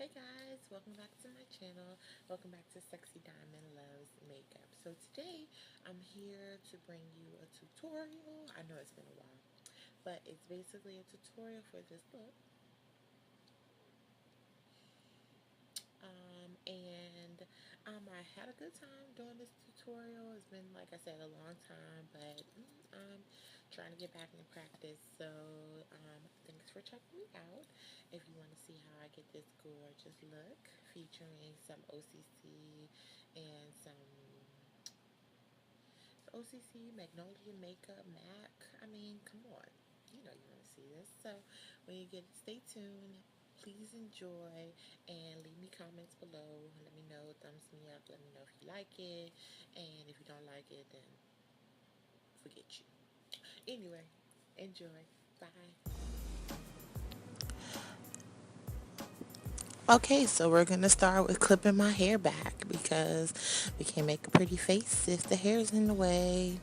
Hey guys, welcome back to my channel. Welcome back to Sexy Diamond Loves Makeup. So today I'm here to bring you a tutorial. I know it's been a while, but it's basically a tutorial for this look. I had a good time doing this tutorial. It's been, like I said, a long time, but I'm trying to get back into practice. So thanks for checking me out. If you want to see how I get this gorgeous look featuring some and some OCC Magnolia Makeup MAC. I mean, come on. You know you want to see this. So when you get it, stay tuned. Please enjoy and leave me comments below. Let me know, thumbs me up. Let me know if you like it. And if you don't like it, then forget you. Anyway, enjoy. Bye. Okay, so we're going to start with clipping my hair back because we can't make a pretty face if the hair is in the way.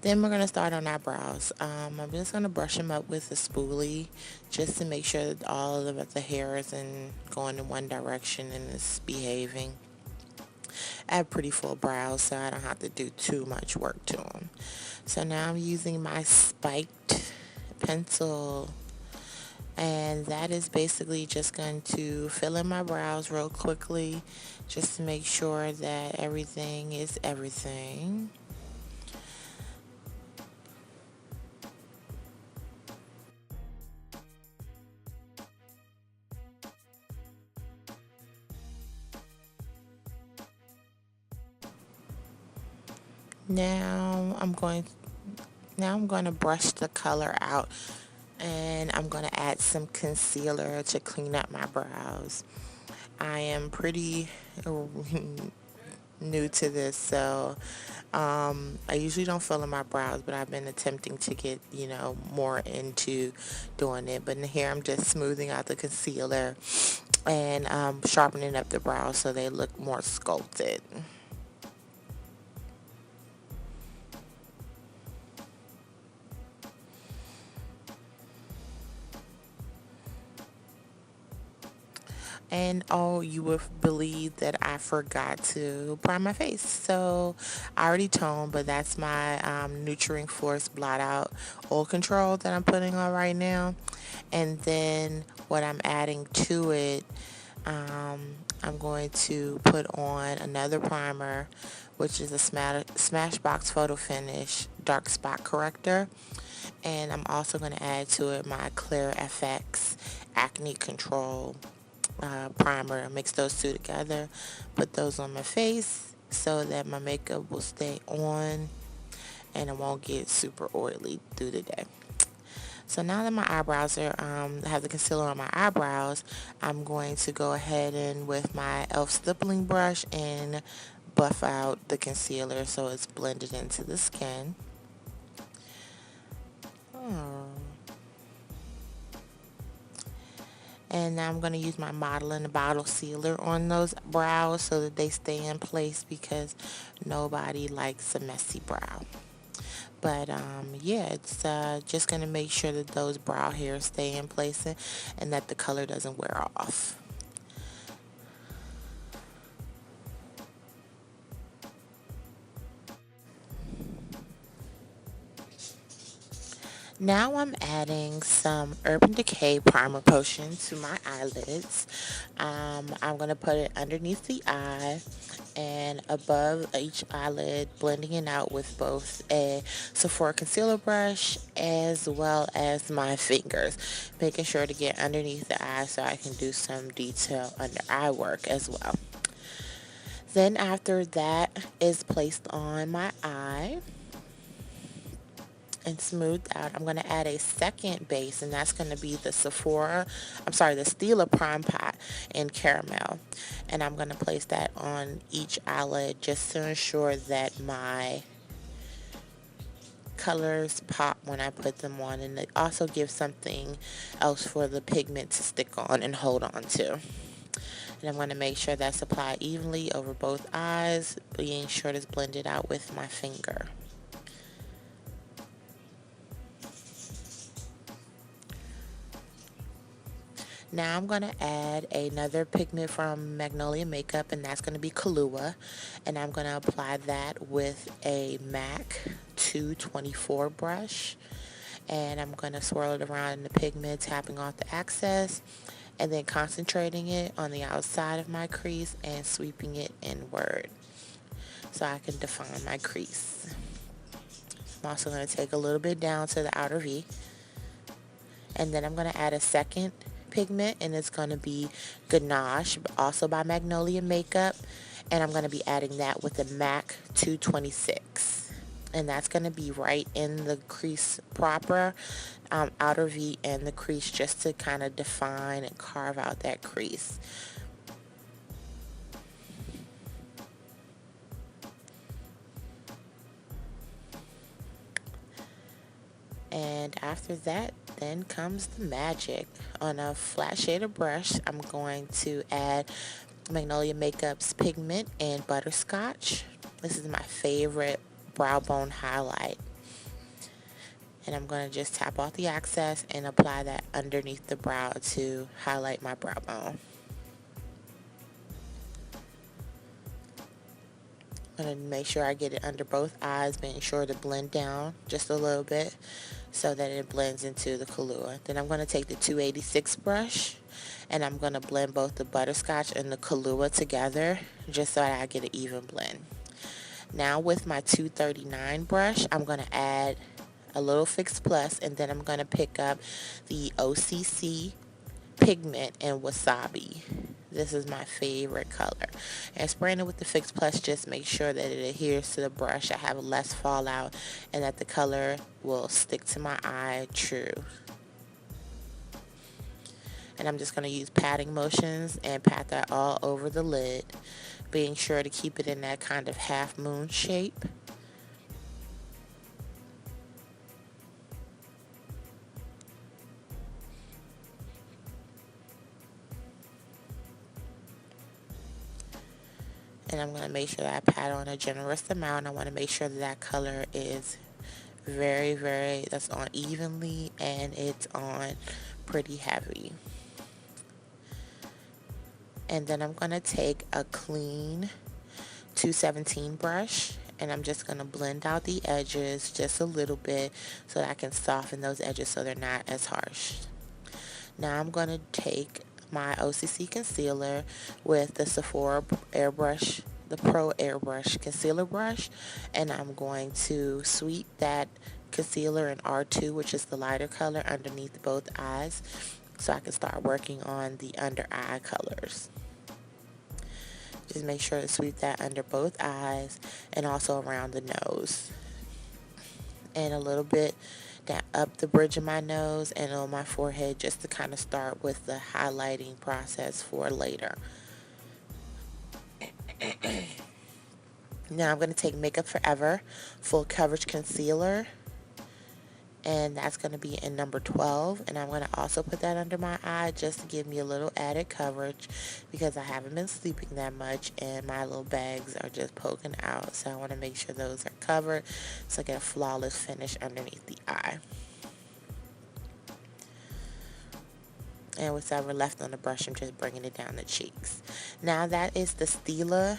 Then we're going to start on our brows. I'm just going to brush them up with a spoolie just to make sure that all of the hair isn't going in one direction and is behaving. I have pretty full brows, so I don't have to do too much work to them. So now I'm using my spiked pencil, and that is basically just going to fill in my brows real quickly just to make sure that everything is everything. Now I'm going to brush the color out, and I'm going to add some concealer to clean up my brows. I am pretty new to this, so I usually don't fill in my brows, but I've been attempting to get, more into doing it. But in here, I'm just smoothing out the concealer and sharpening up the brows so they look more sculpted. And oh, you would believe that I forgot to prime my face. So I already toned, but that's my Nutrient Force Blot Out Oil Control that I'm putting on right now. And then what I'm adding to it, I'm going to put on another primer, which is a Smashbox Photo Finish Dark Spot Corrector. And I'm also going to add to it my Clear FX Acne Control primer. Mix those two together, put those on my face so that my makeup will stay on and it won't get super oily through the day. So now that my eyebrows are, I have the concealer on my eyebrows, I'm going to go ahead and with my e.l.f. stippling brush and buff out the concealer so it's blended into the skin. Oh. And now I'm going to use my Model in the Bottle sealer on those brows so that they stay in place because nobody likes a messy brow. But yeah, it's just going to make sure that those brow hairs stay in place and that the color doesn't wear off. Now I'm adding some Urban Decay Primer Potion to my eyelids. I'm going to put it underneath the eye and above each eyelid, blending it out with both a Sephora concealer brush as well as my fingers, making sure to get underneath the eye so I can do some detail under eye work as well. Then after that is placed on my eye and smoothed out, I'm going to add a second base, and that's going to be the the Stila Prime Pot in Caramel. And I'm going to place that on each eyelid just to ensure that my colors pop when I put them on, and it also gives something else for the pigment to stick on and hold on to. And I'm going to make sure that's applied evenly over both eyes, being sure it's blended out with my finger. Now I'm going to add another pigment from Magnolia Makeup, and that's going to be Kahlua. And I'm going to apply that with a MAC 224 brush. And I'm going to swirl it around in the pigment, tapping off the excess, and then concentrating it on the outside of my crease and sweeping it inward so I can define my crease. I'm also going to take a little bit down to the outer V, and then I'm going to add a second pigment, and it's going to be Ganache, also by Magnolia Makeup, and I'm going to be adding that with the MAC 226, and that's going to be right in the crease proper, outer V and the crease, just to kind of define and carve out that crease. And after that, then comes the magic. On a flat shader brush, I'm going to add Magnolia Makeup's pigment and Butterscotch. This is my favorite brow bone highlight. And I'm going to just tap off the excess and apply that underneath the brow to highlight my brow bone. I'm going to make sure I get it under both eyes, making sure to blend down just a little bit so that it blends into the Kahlua. Then I'm going to take the 286 brush and I'm going to blend both the Butterscotch and the Kahlua together just so that I get an even blend. Now with my 239 brush, I'm going to add a little Fix Plus, and then I'm going to pick up the OCC pigment and Wasabi. This is my favorite color. And spraying it with the Fix Plus just make sure that it adheres to the brush. I have less fallout and that the color will stick to my eye true. And I'm just going to use patting motions and pat that all over the lid, being sure to keep it in that kind of half moon shape. And I'm going to make sure that I pat on a generous amount. I want to make sure that that color is that's on evenly and it's on pretty heavy. And then I'm going to take a clean 217 brush and I'm just going to blend out the edges just a little bit so that I can soften those edges so they're not as harsh. Now I'm going to take my OCC concealer with the Sephora airbrush, the Pro Airbrush concealer brush, and I'm going to sweep that concealer in R2, which is the lighter color, underneath both eyes so I can start working on the under eye colors. Just make sure to sweep that under both eyes and also around the nose. And a little bit down up the bridge of my nose and on my forehead, just to kind of start with the highlighting process for later. Now I'm going to take Makeup Forever Full Coverage Concealer, and that's going to be in number 12, and I'm going to also put that under my eye just to give me a little added coverage because I haven't been sleeping that much and my little bags are just poking out, so I want to make sure those are covered so I get a flawless finish underneath the eye. And whatever left on the brush, I'm just bringing it down the cheeks. Now that is the Stila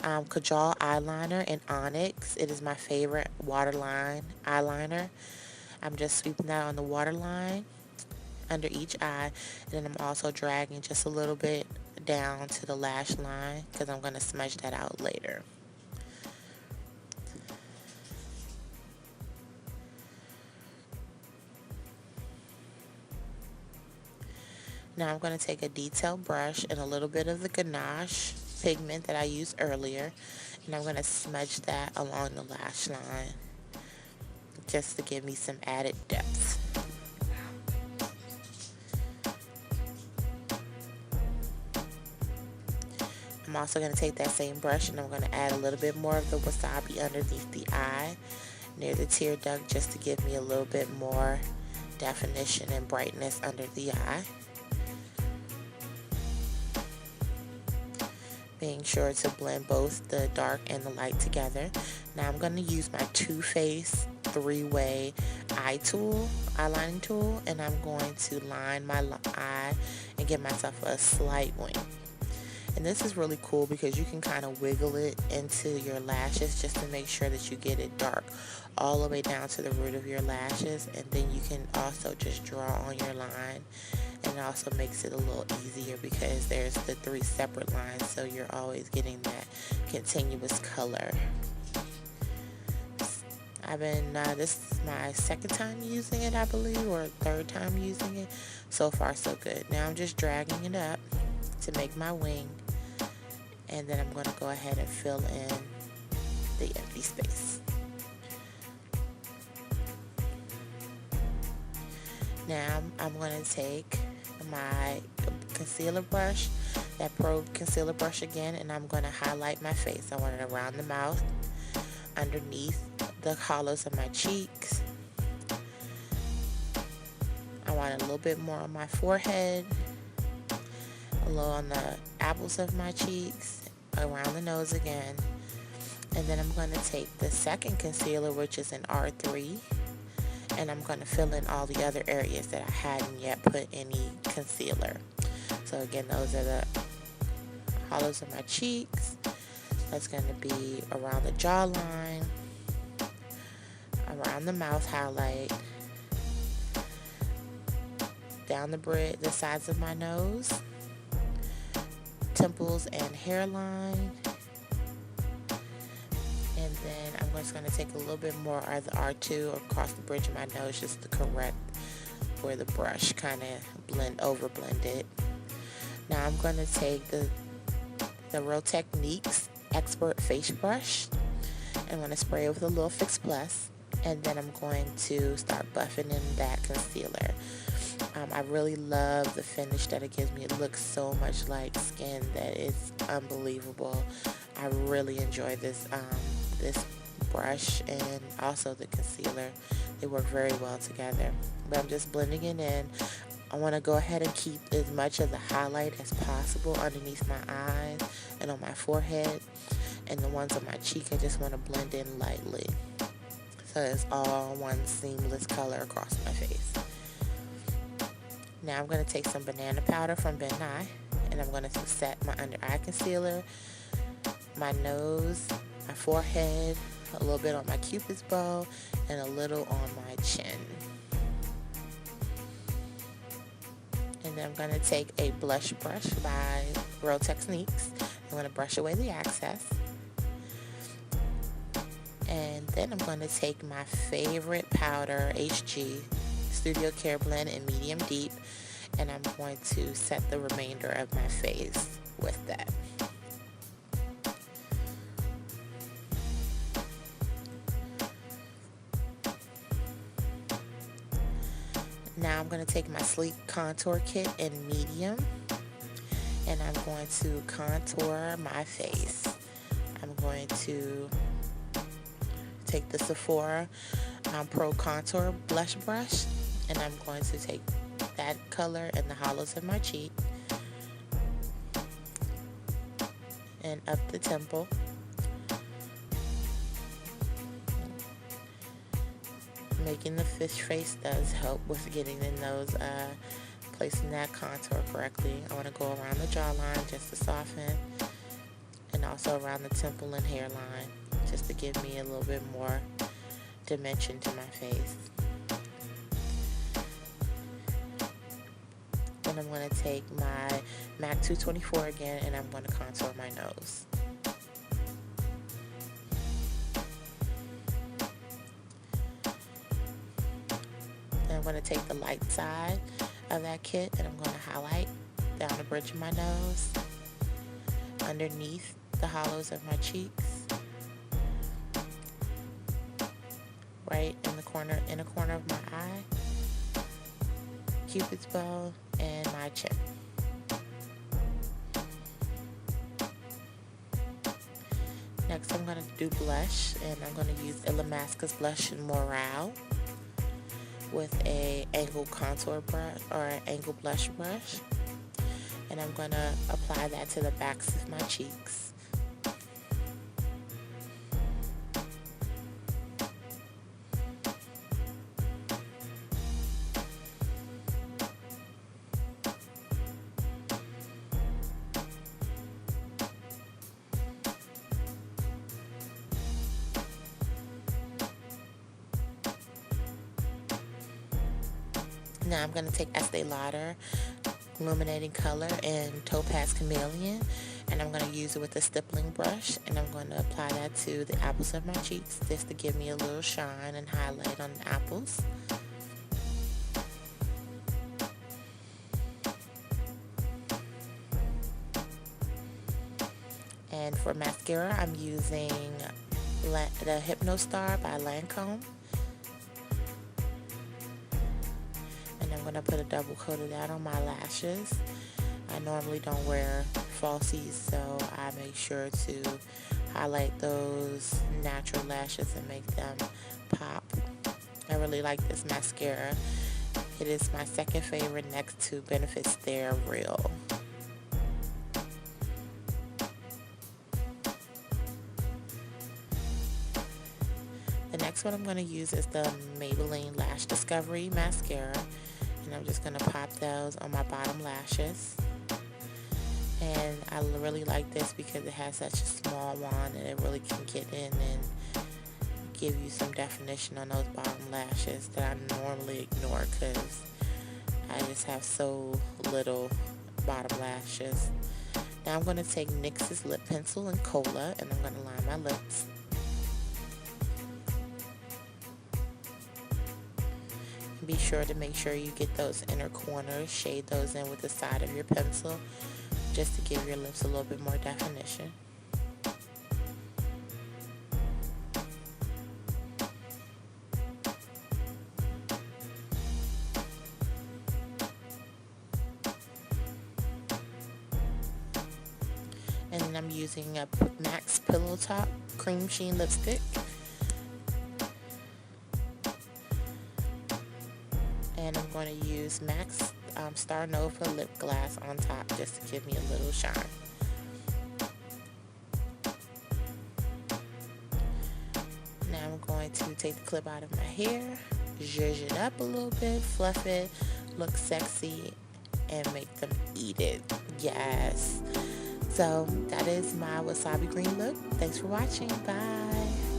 Kajal eyeliner in Onyx. It is my favorite waterline eyeliner. I'm just sweeping that on the waterline under each eye, and then I'm also dragging just a little bit down to the lash line because I'm going to smudge that out later. Now I'm going to take a detailed brush and a little bit of the Ganache pigment that I used earlier, and I'm going to smudge that along the lash line just to give me some added depth. I'm also going to take that same brush and I'm going to add a little bit more of the Wasabi underneath the eye near the tear duct just to give me a little bit more definition and brightness under the eye. Being sure to blend both the dark and the light together. Now I'm going to use my Too Faced three-way eyelining tool, and I'm going to line my eye and give myself a slight wing. And this is really cool because you can kind of wiggle it into your lashes just to make sure that you get it dark all the way down to the root of your lashes. And then you can also just draw on your line, and it also makes it a little easier because there's the three separate lines, so you're always getting that continuous color. This is my second time using it, I believe, or third time using it. So far so good. Now I'm just dragging it up to make my wing, and then I'm going to go ahead and fill in the empty space. Now I'm going to take my concealer brush, that Pro concealer brush again, and I'm going to highlight my face. I want it around the mouth, underneath the hollows of my cheeks. I want a little bit more on my forehead, a little on the apples of my cheeks, around the nose again. And then I'm going to take the second concealer, which is an R3, and I'm going to fill in all the other areas that I hadn't yet put any concealer. So again, those are the hollows of my cheeks. That's going to be around the jawline, around the mouth highlight, down the sides of my nose, temples and hairline, and then I'm just going to take a little bit more of the R2 across the bridge of my nose just to correct where the brush kind of overblend it. Now I'm going to take the Real Techniques Expert Face Brush, and I'm going to spray it with a little Fix Plus, and then I'm going to start buffing in that concealer. I really love the finish that it gives me. It looks so much like skin that it's unbelievable. I really enjoy this brush and also the concealer. They work very well together. But I'm just blending it in. I want to go ahead and keep as much of the highlight as possible underneath my eyes and on my forehead. And the ones on my cheek, I just want to blend in lightly, so it's all one seamless color across my face. Now I'm going to take some banana powder from Ben Nye, and I'm going to set my under eye concealer, my nose, my forehead, a little bit on my cupid's bow, and a little on my chin. And then I'm going to take a blush brush by Real Techniques. I'm going to brush away the excess. And then I'm going to take my favorite powder, HG Studio Care Blend in Medium Deep, and I'm going to set the remainder of my face with that. Now I'm going to take my Sleek Contour Kit in Medium, and I'm going to contour my face. I'm going to take the Sephora Pro Contour Blush Brush, and I'm going to take that color in the hollows of my cheek and up the temple. Making the fish face does help with getting in those, placing that contour correctly. I want to go around the jawline just to soften, and also around the temple and hairline just to give me a little bit more dimension to my face. Then I'm going to take my MAC 224 again, and I'm going to contour my nose. Then I'm going to take the light side of that kit, and I'm going to highlight down the bridge of my nose, underneath the hollows of my cheeks, right in the inner corner of my eye, cupid's bow, and my chin. Next I'm going to do blush, and I'm going to use Illamasqua's Blush in Morale with a angled contour brush or an angled blush brush, and I'm going to apply that to the backs of my cheeks. Now I'm going to take Estee Lauder Illuminating Color in Topaz Chameleon, and I'm going to use it with a stippling brush, and I'm going to apply that to the apples of my cheeks just to give me a little shine and highlight on the apples. And for mascara, I'm using the Hypno Star by Lancome. And I'm going to put a double coat of that on my lashes. I normally don't wear falsies, so I make sure to highlight those natural lashes and make them pop. I really like this mascara. It is my second favorite next to Benefit's They're Real. The next one I'm going to use is the Maybelline Lash Discovery Mascara. And I'm just going to pop those on my bottom lashes. And I really like this because it has such a small wand and it really can get in and give you some definition on those bottom lashes that I normally ignore because I just have so little bottom lashes. Now I'm going to take NYX's lip pencil and Cola, and I'm going to line my lips. Be sure to make sure you get those inner corners, shade those in with the side of your pencil just to give your lips a little bit more definition. And then I'm using a MAC's Pillow Top Cream Sheen Lipstick. And I'm going to use MAC's Star Nova Lip Glass on top just to give me a little shine. Now I'm going to take the clip out of my hair, zhuzh it up a little bit, fluff it, look sexy, and make them eat it. Yes. So that is my wasabi green look. Thanks for watching. Bye.